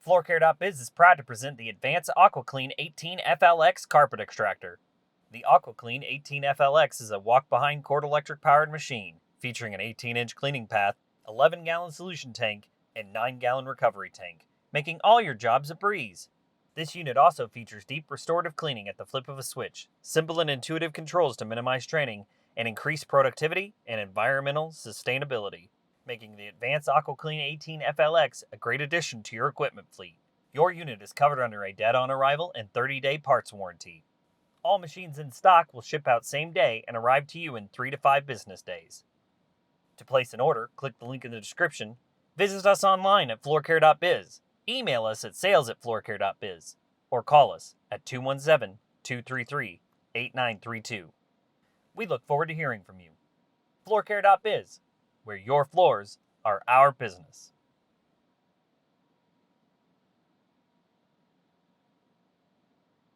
Floorcare biz is proud to present the Advance Aquaclean 18 FLX carpet extractor. The Aquaclean 18 FLX is a walk-behind cord electric-powered machine featuring an 18-inch cleaning path, 11-gallon solution tank, and 9-gallon recovery tank, making all your jobs a breeze. This unit also features deep restorative cleaning at the flip of a switch, simple and intuitive controls to minimize straining, and increase productivity and environmental sustainability, making the Advance Aquaclean 18 FLX a great addition to your equipment fleet. Your unit is covered under a dead-on arrival and 30-day parts warranty. All machines in stock will ship out same day and arrive to you in 3 to 5 business days. To place an order, click the link in the description, visit us online at floorcare.biz, email us at sales@floorcare.biz, or call us at 217-233-8932. We look forward to hearing from you. Floorcare.biz, where your floors are our business.